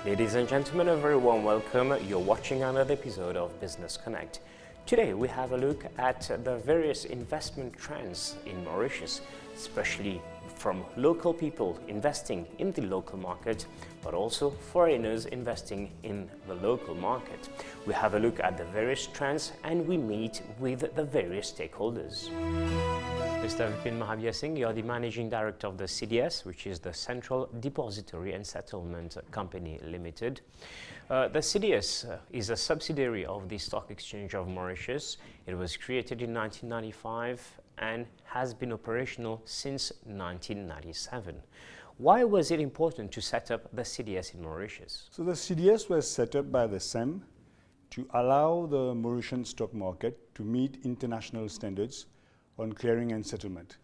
Ladies and gentlemen, a very warm welcome. You're watching another episode of Business Connect. Today we have a look at the various investment trends in Mauritius, especially from local people investing in the local market, but also foreigners investing in the local market. We have a look at the various trends and we meet with the various stakeholders. Mr. Vipin Mahavyasingh, you are the Managing Director of the CDS, which is the Central Depository and Settlement Company Limited. The CDS is a subsidiary of the Stock Exchange of Mauritius. It was created in 1995 and has been operational since 1997. Why was it important to set up the CDS in Mauritius? So the CDS was set up by the SEM to allow the Mauritian stock market to meet international standards on clearing and settlement.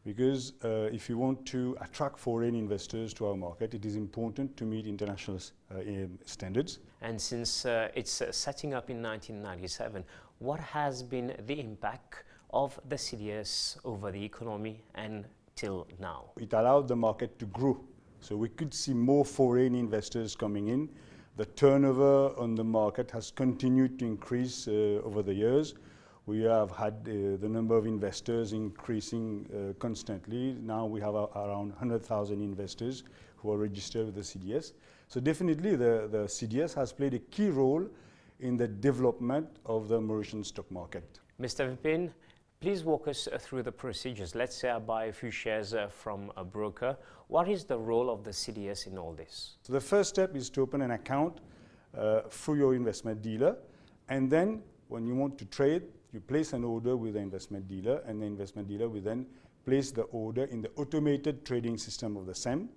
Because if you want to attract foreign investors to our market, it is important to meet international standards. And since it's setting up in 1997, what has been the impact of the CDS over the economy and till now? It allowed the market to grow. So we could see more foreign investors coming in. The turnover on the market has continued to increase over the years. We have had the number of investors increasing constantly. Now we have around 100,000 investors who are registered with the CDS. So definitely the CDS has played a key role in the development of the Mauritian stock market. Mr. Vipin, please walk us through the procedures. Let's say I buy a few shares from a broker. What is the role of the CDS in all this? So the first step is to open an account through your investment dealer, and then when you want to trade, you place an order with the investment dealer, and the investment dealer will then place the order in the automated trading system of the SEM.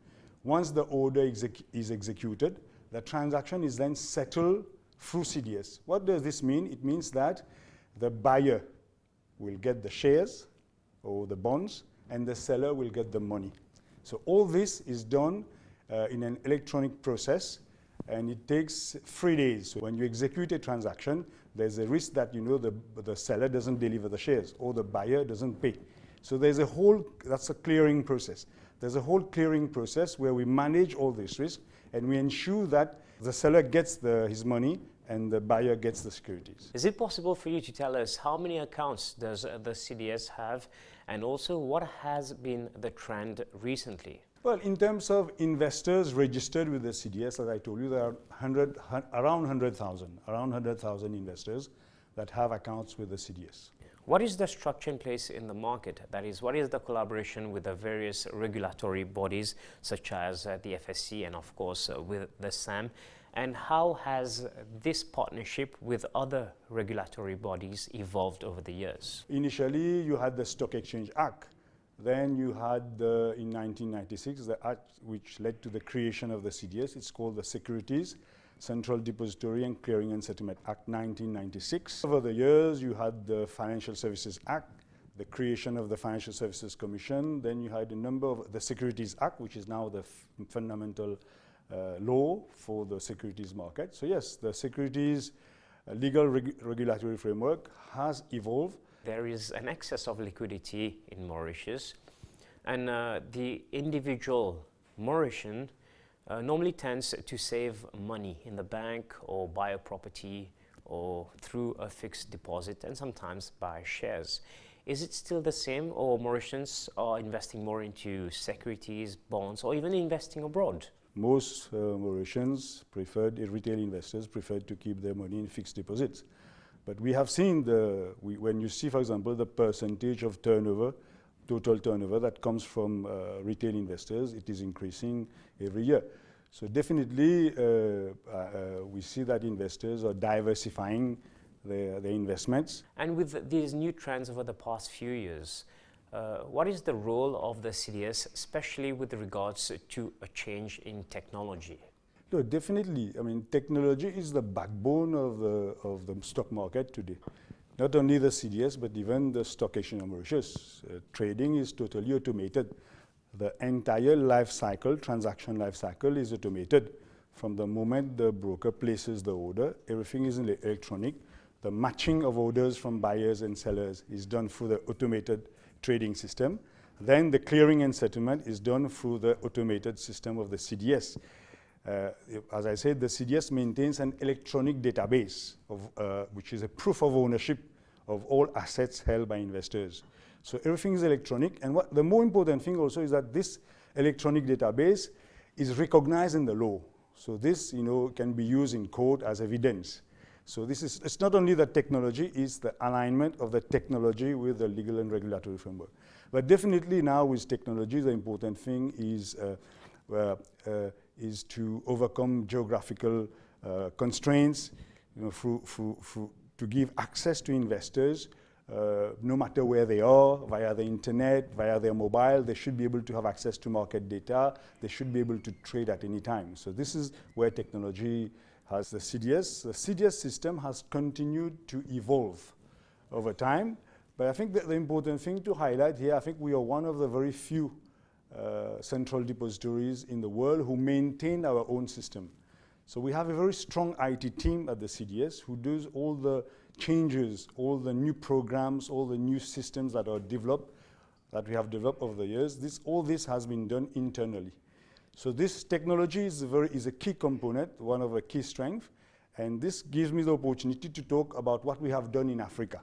Once the order is executed, the transaction is then settled through CDS. What does this mean? It means that the buyer will get the shares or the bonds, and the seller will get the money. So all this is done in an electronic process, and it takes 3 days. So when you execute a transaction, there's a risk that the seller doesn't deliver the shares or the buyer doesn't pay. So that's a clearing process. There's a whole clearing process where we manage all this risk and we ensure that the seller gets his money and the buyer gets the securities. Is it possible for you to tell us how many accounts does the CDS have, and also what has been the trend recently? Well, in terms of investors registered with the CDS, as I told you, there are around 100,000 investors that have accounts with the CDS. What is the structure in place in the market? That is, what is the collaboration with the various regulatory bodies, such as the FSC and, of course, with the SAM? And how has this partnership with other regulatory bodies evolved over the years? Initially, you had the Stock Exchange Act. Then you had, in 1996, the act which led to the creation of the CDS. It's called the Securities Central Depository and Clearing and Settlement Act 1996. Over the years, you had the Financial Services Act, the creation of the Financial Services Commission. Then you had a number of the Securities Act, which is now the fundamental law for the securities market. So yes, the securities legal regulatory framework has evolved. There is an excess of liquidity in Mauritius, and the individual Mauritian normally tends to save money in the bank or buy a property or through a fixed deposit, and sometimes buy shares. Is it still the same, or Mauritians are investing more into securities, bonds, or even investing abroad? Most Mauritians retail investors preferred to keep their money in fixed deposits. But we have seen when you see, for example, the percentage of turnover, total turnover that comes from retail investors, it is increasing every year. So definitely we see that investors are diversifying their investments. And with these new trends over the past few years, what is the role of the CDS, especially with regards to a change in technology? No, definitely. I mean, technology is the backbone of the stock market today. Not only the CDS, but even the Stock Exchange of Mauritius. Trading is totally automated. The entire transaction life cycle is automated. From the moment the broker places the order, everything is electronic. the matching of orders from buyers and sellers is done through the automated trading system. Then the clearing and settlement is done through the automated system of the CDS. As I said, the CDS maintains an electronic database which is a proof of ownership of all assets held by investors. So everything is electronic, and the more important thing also is that this electronic database is recognized in the law. So this, can be used in court as evidence. So it's not only the technology, it's the alignment of the technology with the legal and regulatory framework. But definitely now with technology, the important thing is to overcome geographical constraints, to give access to investors, no matter where they are, via the internet, via their mobile. They should be able to have access to market data. They should be able to trade at any time. So this is where technology has the CDS. The CDS system has continued to evolve over time. But I think that the important thing to highlight here, I think we are one of the very few central depositories in the world who maintain our own system. So we have a very strong IT team at the CDS who does all the changes, all the new programs, all the new systems that are developed, that we have developed over the years. All this has been done internally. So this technology is a key component, one of the key strengths, and this gives me the opportunity to talk about what we have done in Africa.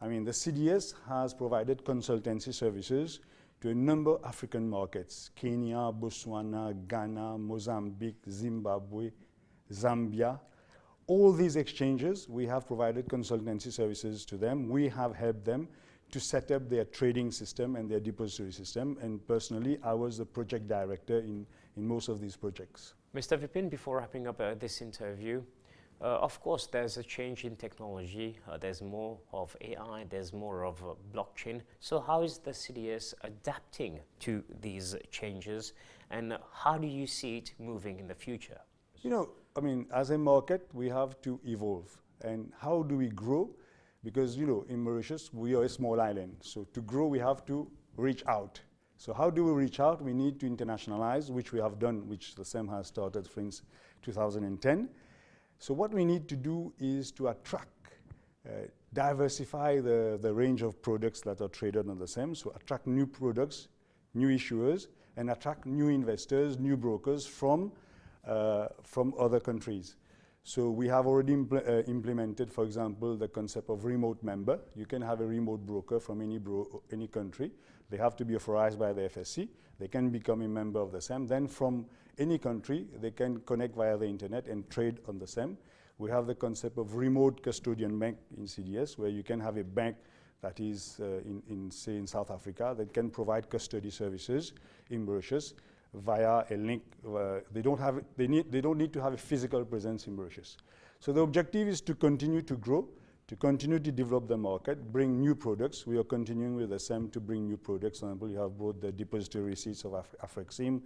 I mean, the CDS has provided consultancy services to a number of African markets: Kenya, Botswana, Ghana, Mozambique, Zimbabwe, Zambia. All these exchanges, we have provided consultancy services to them. We have helped them to set up their trading system and their depository system. And personally, I was the project director in most of these projects. Mr. Vipin, before wrapping up this interview, of course, there's a change in technology. There's more of AI, there's more of blockchain. So how is the CDS adapting to these changes, and how do you see it moving in the future? As a market, we have to evolve. And how do we grow? Because, in Mauritius, we are a small island. So to grow, we have to reach out. So how do we reach out? We need to internationalize, which we have done, which the SEM has started since 2010. So what we need to do is to attract, diversify the range of products that are traded on the SEM. So attract new products, new issuers, and attract new investors, new brokers from other countries. So we have already implemented, for example, the concept of remote member. You can have a remote broker from any country. They have to be authorized by the FSC. They can become a member of the SEM. Then from any country, they can connect via the internet and trade on the SEM. We have the concept of remote custodian bank in CDS, where you can have a bank that is say in South Africa that can provide custody services in Mauritius via a link. They don't need to have a physical presence in Mauritius. So the objective is to continue to grow, to continue to develop the market, bring new products. We are continuing with the SEM to bring new products. For example, you have brought the depository receipts of Afrexim.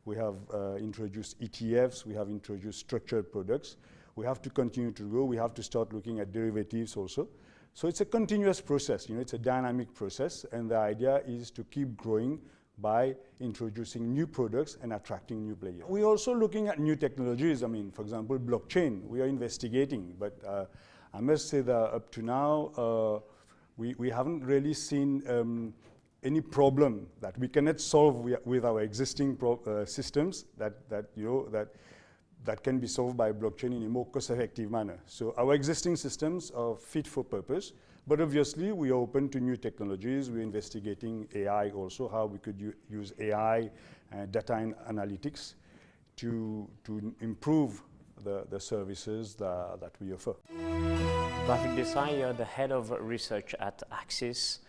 We have introduced ETFs. We have introduced structured products. We have to continue to grow. We have to start looking at derivatives also. So it's a continuous process. It's a dynamic process, and the idea is to keep growing by introducing new products and attracting new players. We're also looking at new technologies. For example, blockchain. We are investigating, but I must say that up to now, we haven't really seen any problem that we cannot solve with our existing systems that can be solved by blockchain in a more cost-effective manner. So our existing systems are fit for purpose, but obviously we are open to new technologies. We're investigating AI also, how we could use AI and data analytics to improve the services that we offer. Rafik Desai, you're the head of research at Axis.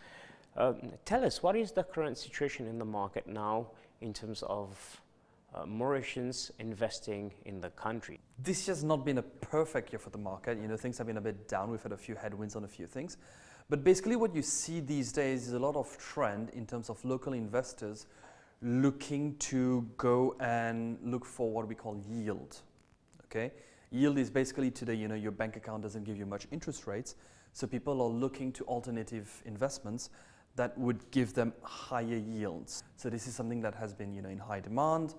Tell us, what is the current situation in the market now in terms of Mauritians investing in the country? This has not been a perfect year for the market. Things have been a bit down. We've had a few headwinds on a few things. But basically what you see these days is a lot of trend in terms of local investors looking to go and look for what we call yield. Okay? Yield is basically today, your bank account doesn't give you much interest rates. So people are looking to alternative investments that would give them higher yields. So this is something that has been, in high demand.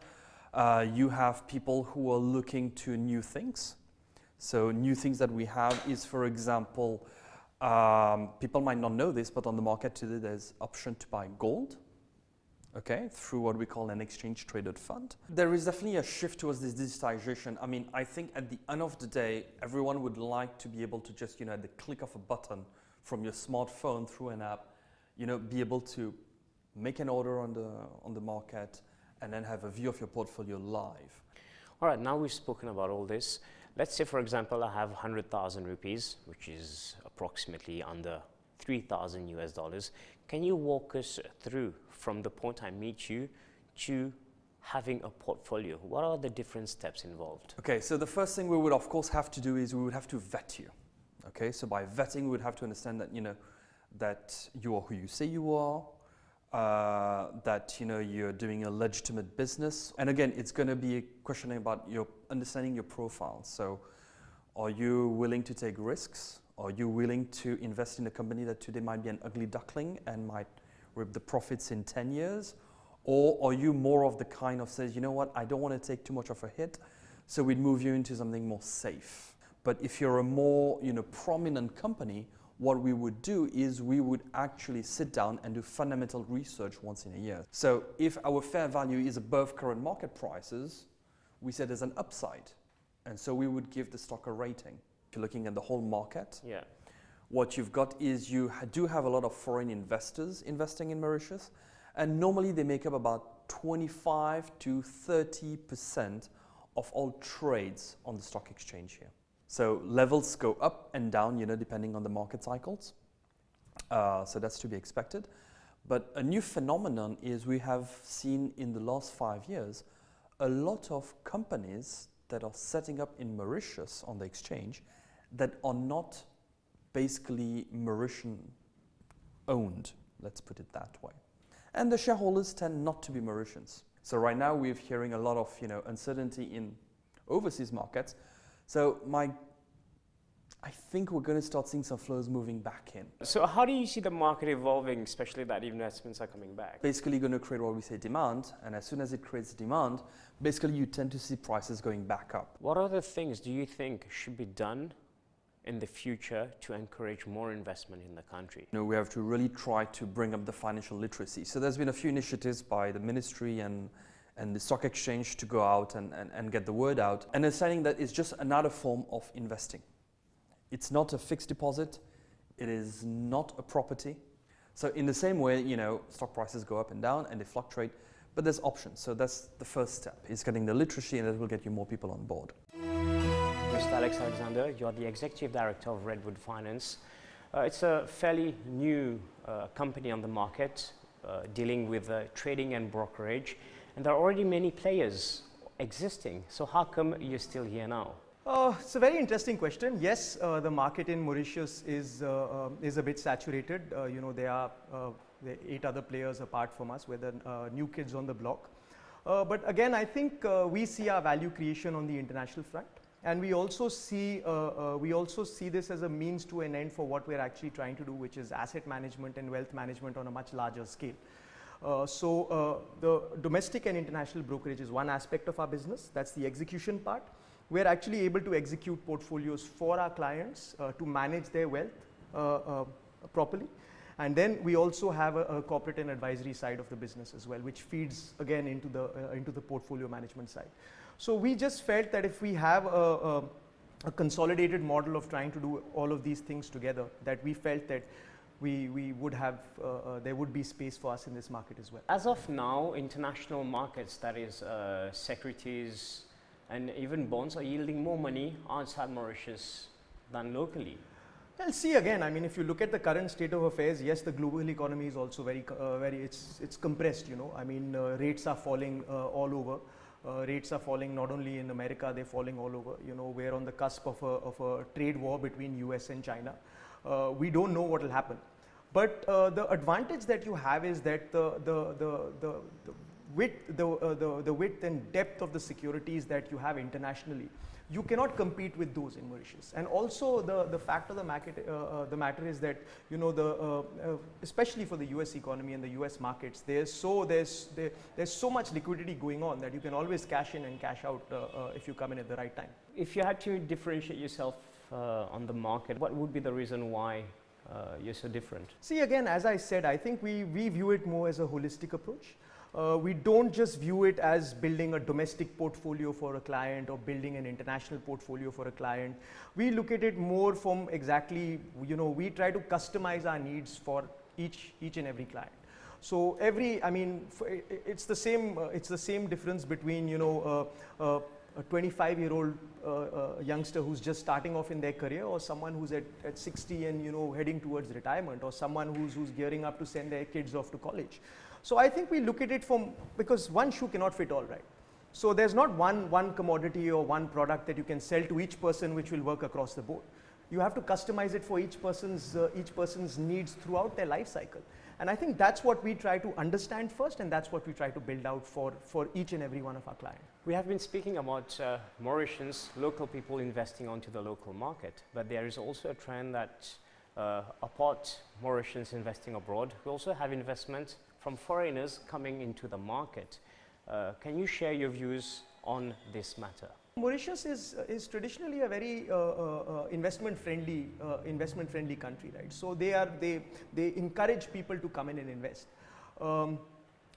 You have people who are looking to new things. So new things that we have is, for example, people might not know this, but on the market today there's option to buy gold, okay, through what we call an exchange traded fund. There is definitely a shift towards this digitization. I mean, I think at the end of the day, everyone would like to be able to just, at the click of a button from your smartphone through an app, be able to make an order on the market and then have a view of your portfolio live. All right, now we've spoken about all this. Let's say, for example, I have 100,000 rupees, which is approximately under 3,000 US dollars. Can you walk us through from the point I meet you to having a portfolio? What are the different steps involved? Okay, so the first thing we would of course have to do is we would have to vet you. Okay, so by vetting we would have to understand that that you are who you say you are, that you're doing a legitimate business. And again, it's going to be a question about your understanding your profile. So are you willing to take risks? Are you willing to invest in a company that today might be an ugly duckling and might reap the profits in 10 years? Or are you more of the kind of says, you know what, I don't want to take too much of a hit, so we'd move you into something more safe. But if you're a more prominent company, what we would do is we would actually sit down and do fundamental research once in a year. So if our fair value is above current market prices, we said there's an upside. And so we would give the stock a rating. If you're looking at the whole market, what you've got is you do have a lot of foreign investors investing in Mauritius, and normally they make up about 25 to 30% of all trades on the stock exchange here. So levels go up and down, depending on the market cycles. So that's to be expected. But a new phenomenon is we have seen in the last 5 years a lot of companies that are setting up in Mauritius on the exchange that are not basically Mauritian owned, let's put it that way. And the shareholders tend not to be Mauritians. So right now we're hearing a lot of uncertainty in overseas markets. So I think we're going to start seeing some flows moving back in. So how do you see the market evolving, especially that investments are coming back? Basically going to create what we say demand, and as soon as it creates demand, basically you tend to see prices going back up. What other things do you think should be done in the future to encourage more investment in the country? We have to really try to bring up the financial literacy. So there's been a few initiatives by the ministry and the stock exchange to go out and get the word out, and understanding that it's just another form of investing. It's not a fixed deposit, it is not a property. So in the same way, stock prices go up and down and they fluctuate, but there's options. So that's the first step, is getting the literacy, and that will get you more people on board. Mr. Alex Alexander, you're the Executive Director of Redwood Finance. It's a fairly new company on the market, dealing with trading and brokerage. And there are already many players existing. So how come you're still here now? It's a very interesting question. Yes, the market in Mauritius is a bit saturated. There are 8 other players apart from us. We're the new kids on the block. But again, I think we see our value creation on the international front, and we also see this as a means to an end for what we're actually trying to do, which is asset management and wealth management on a much larger scale. So the domestic and international brokerage is one aspect of our business. That's the execution part. We're actually able to execute portfolios for our clients to manage their wealth properly. And then we also have a corporate and advisory side of the business as well, which feeds again into the portfolio management side. So we just felt that if we have a consolidated model of trying to do all of these things together, that we felt that we would have, there would be space for us in this market as well. As of now, international markets, that is securities and even bonds, are yielding more money outside Mauritius than locally. Well, see again, I mean, if you look at the current state of affairs, yes, the global economy is also very, it's compressed, I mean, rates are falling all over. Rates are falling not only in America, they're falling all over. We're on the cusp of a trade war between US and China. We don't know what will happen. But the advantage that you have is that the width and depth of the securities that you have internationally you cannot compete with those in Mauritius. And also the fact of the matter is that, you know, especially for the US economy and the US markets, there's so much liquidity going on that you can always cash in and cash out if you come in at the right time. If you had to differentiate yourself on the market, what would be the reason why you're so different? See, again, as I said, I think we view it more as a holistic approach. We don't just view it as building a domestic portfolio for a client or building an international portfolio for a client. We look at it more from exactly, you know, we try to customize our needs for each and every client. So it's the same difference between, you know, a 25-year-old youngster who's just starting off in their career, or someone who's at 60 and, you know, heading towards retirement, or someone who's gearing up to send their kids off to college. So I think we look at it because one shoe cannot fit all, right? So there's not one commodity or one product that you can sell to each person which will work across the board. You have to customize it for each person's needs throughout their life cycle. And I think that's what we try to understand first, and that's what we try to build out for each and every one of our clients. We have been speaking about Mauritians, local people investing onto the local market, but there is also a trend that apart Mauritians investing abroad, we also have investment from foreigners coming into the market. Can you share your views on this matter? Mauritius is traditionally a very investment friendly country, right? So they encourage people to come in and invest.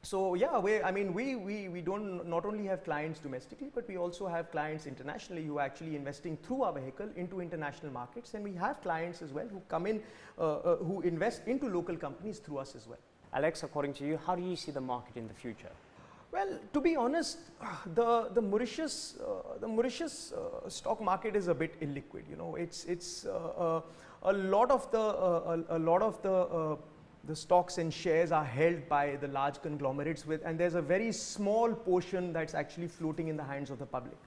So yeah, we don't not only have clients domestically, but we also have clients internationally who are actually investing through our vehicle into international markets, and we have clients as well who come in who invest into local companies through us as well. Alex, according to you, how do you see the market in the future? Well, to be honest, the Mauritius stock market is a bit illiquid. You know, it's a lot of the stocks and shares are held by the large conglomerates and there's a very small portion that's actually floating in the hands of the public.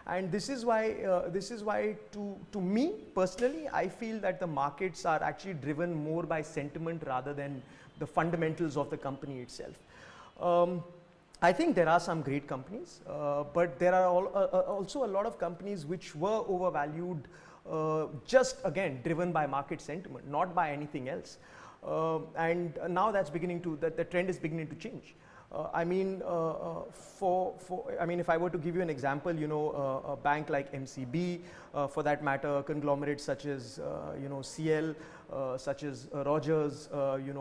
And this is why to me personally, I feel that the markets are actually driven more by sentiment rather than the fundamentals of the company itself. I think there are some great companies, but there are also a lot of companies which were overvalued, just again driven by market sentiment, not by anything else. And now the trend is beginning to change. If I were to give you an example, you know, a bank like MCB, for that matter, conglomerates such as CL, such as Rogers,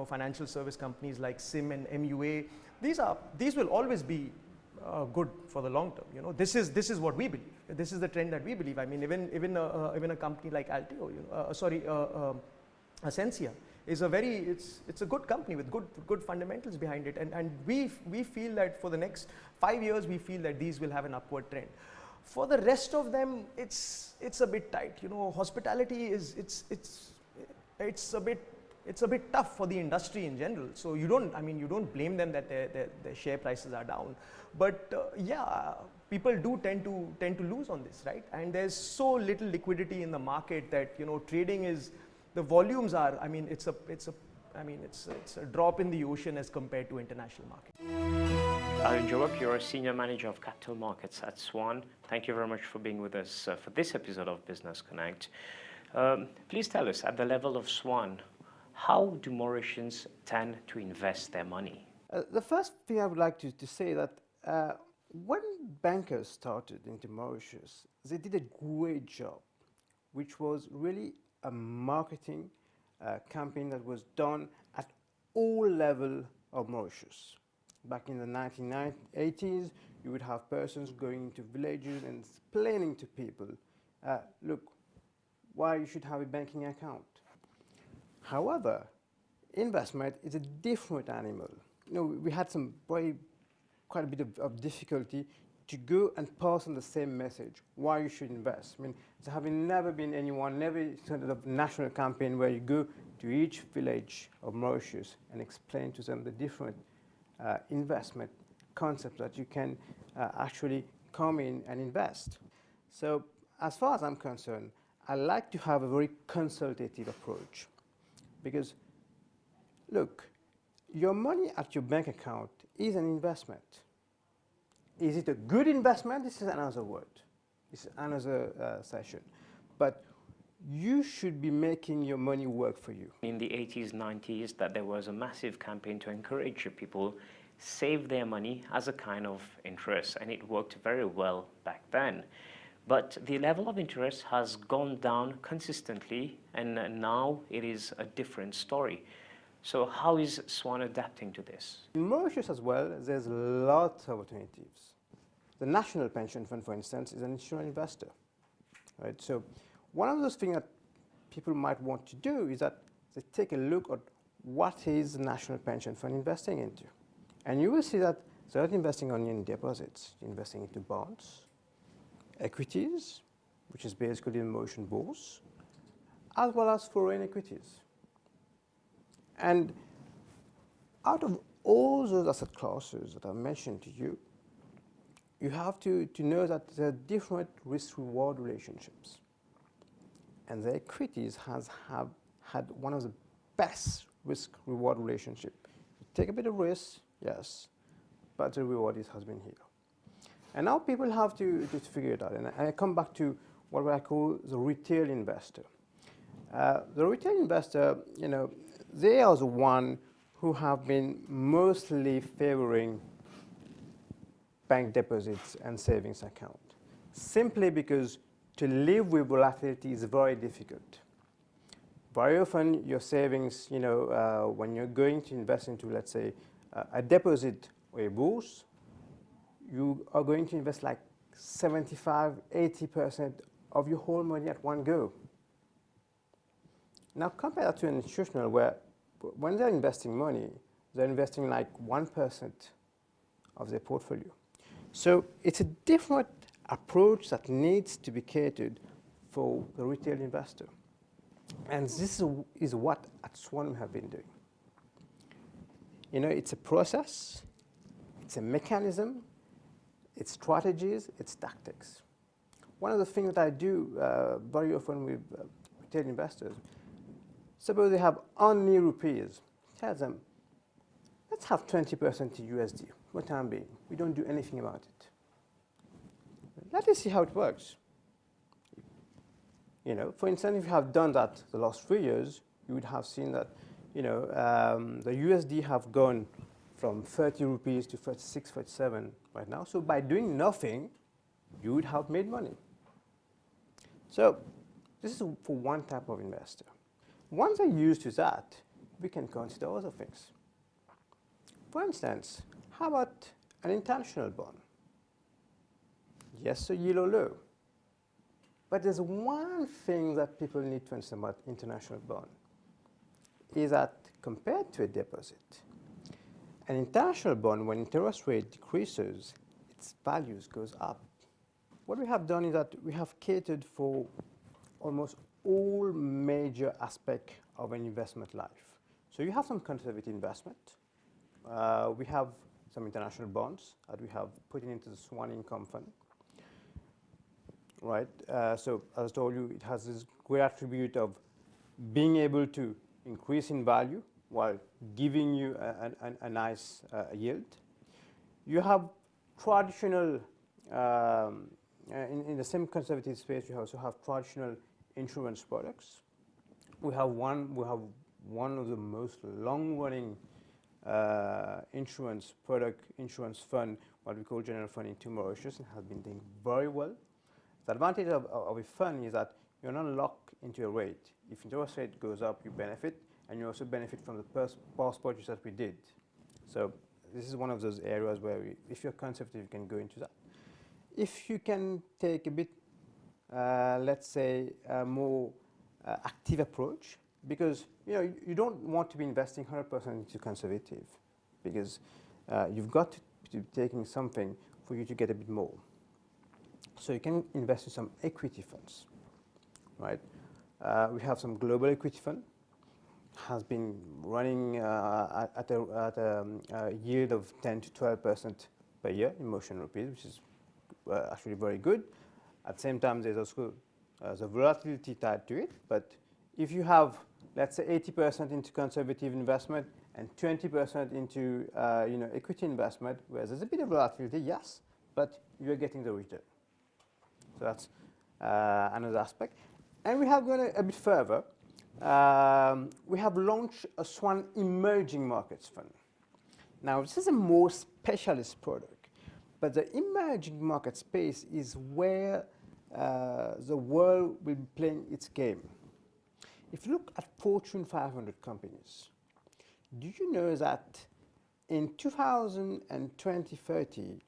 financial service companies like SIM and MUA. These will always be good for the long term. You know, this is what we believe. This is the trend that we believe. I mean, even a company like Altio, Ascensia, is it's a good company with good fundamentals behind it, and we feel that for the next 5 years we feel that these will have an upward trend. For the rest of them, it's a bit tight. You know, hospitality it's a bit tough for the industry in general. So you don't blame them that their share prices are down, but people do tend to lose on this, right? And there's so little liquidity in the market that, you know, trading is. The volumes are, it's a drop in the ocean as compared to international market. Alan Jawab, you're a senior manager of capital markets at Swan. Thank you very much for being with us for this episode of Business Connect. Please tell us, at the level of Swan, how do Mauritians tend to invest their money? The first thing I would like to say that when bankers started into Mauritius, they did a great job, which was really a marketing campaign that was done at all levels of Mauritius. Back in the 1980s, you would have persons going into villages and explaining to people, look, why you should have a banking account. However, investment is a different animal. You know, we had quite a bit of difficulty to go and pass on the same message, why you should invest. I mean, there have never been never sort of national campaign where you go to each village of Mauritius and explain to them the different investment concepts that you can actually come in and invest. So as far as I'm concerned, I like to have a very consultative approach, because look, your money at your bank account is an investment. Is it a good investment? This is another word. It's another session. But you should be making your money work for you. In the 80s, 90s, that there was a massive campaign to encourage people save their money as a kind of interest, and it worked very well back then. But the level of interest has gone down consistently, and now it is a different story. So how is Swan adapting to this? In Mauritius as well, there's lots of alternatives. The National Pension Fund, for instance, is an institutional investor. Right? So one of those things that people might want to do is that they take a look at what is the National Pension Fund investing into. And you will see that they're not investing only in deposits, they're investing into bonds, equities, which is basically the Mauritian bourse, as well as foreign equities. And out of all those asset classes that I mentioned to you, you have to know that there are different risk-reward relationships. And the equities have had one of the best risk-reward relationships. You take a bit of risk, yes, but the reward has been here. And now people have to figure it out. And I come back to what I call the retail investor. The retail investor, you know, they are the one who have been mostly favoring bank deposits and savings account, simply because to live with volatility is very difficult. Very often your savings, you know, when you're going to invest into, let's say, a deposit or a bourse, you are going to invest like 75, 80% of your whole money at one go. Now compare that to an institutional where when they're investing money, they're investing like 1% of their portfolio. So it's a different approach that needs to be catered for the retail investor. And this is what at Swan we have been doing. You know, it's a process, it's a mechanism, it's strategies, it's tactics. One of the things that I do very often with retail investors, suppose they have only rupees, tell them, let's have 20% in USD for the time being. We don't do anything about it. Let us see how it works. You know, for instance, if you have done that the last 3 years, you would have seen that, you know, the USD have gone from 30 rupees to 36, 37 right now. So by doing nothing, you would have made money. So this is for one type of investor. Once they're used to that, we can consider other things. For instance, how about an international bond? Yes, a yield or low. But there's one thing that people need to understand about international bond, is that compared to a deposit, an international bond, when interest rate decreases, its values goes up. What we have done is that we have catered for almost all major aspects of an investment life. So you have some conservative investment. We have some international bonds that we have put into the Swan Income Fund. Right. So as I told you, it has this great attribute of being able to increase in value while giving you a nice yield. You have traditional, in the same conservative space, you also have traditional insurance products. We have one of the most long-running insurance fund, what we call general fund in Mauritius, and has been doing very well. The advantage of a fund is that you're not locked into a rate. If interest rate goes up, you benefit, and you also benefit from the past purchase that we did. So this is one of those areas where, if you're conservative, you can go into that. If you can take a bit, let's say, a more active approach, because you don't want to be investing 100% into conservative, because you've got to be taking something for you to get a bit more. So you can invest in some equity funds, right? We have some global equity fund, has been running at a yield of 10 to 12% per year in Mauritian rupees, which is actually very good. At the same time, there's also the volatility tied to it. But if you have, let's say, 80% into conservative investment and 20% into equity investment, where there's a bit of volatility, yes, but you're getting the return. So that's another aspect. And we have gone a bit further. We have launched a Swan Emerging Markets Fund. Now, this is a more specialist product, but the emerging market space is where the world will be playing its game. If you look at Fortune 500 companies, do you know that in 2030,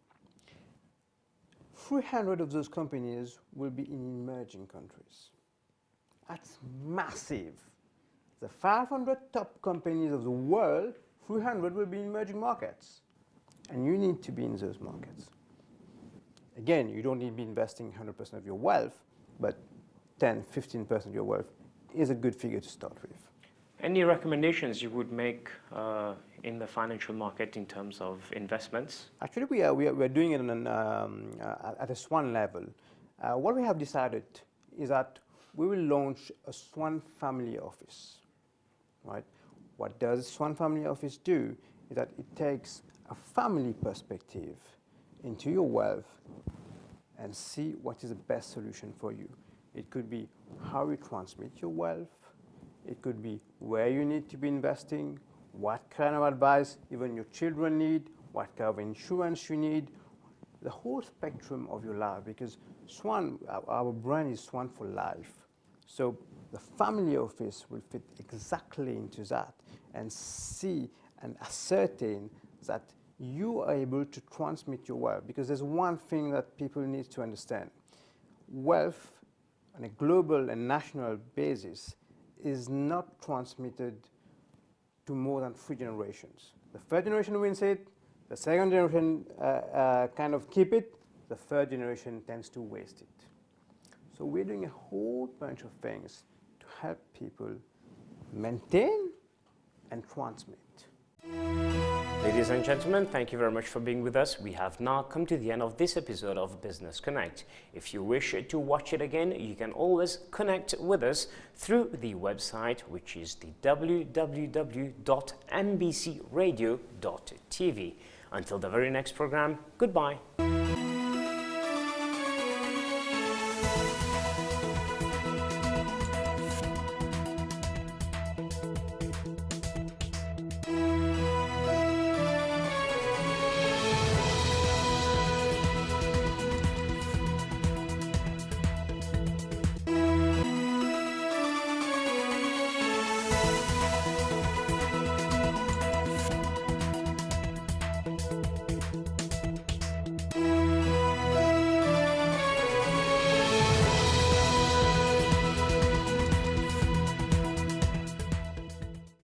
300 of those companies will be in emerging countries? That's massive. The 500 top companies of the world, 300 will be in emerging markets. And you need to be in those markets. Again, you don't need to be investing 100% of your wealth, but 10, 15% of your wealth is a good figure to start with. Any recommendations you would make in the financial market in terms of investments? Actually, we are doing it at a Swan level. What we have decided is that we will launch a Swan Family Office. Right? What does Swan Family Office do is that it takes a family perspective into your wealth and see what is the best solution for you. It could be how you transmit your wealth. It could be where you need to be investing, what kind of advice even your children need, what kind of insurance you need, the whole spectrum of your life, because Swan, our brand is Swan for Life. So the family office will fit exactly into that and see and ascertain that you are able to transmit your wealth, because there's one thing that people need to understand. Wealth on a global and national basis is not transmitted to more than 3 generations. The third generation wins it, the second generation kind of keep it, the third generation tends to waste it. So we're doing a whole bunch of things to help people maintain and transmit. Ladies and gentlemen, thank you very much for being with us. We have now come to the end of this episode of Business Connect. If you wish to watch it again, you can always connect with us through the website, which is the www.mbcradio.tv. Until the very next program, goodbye.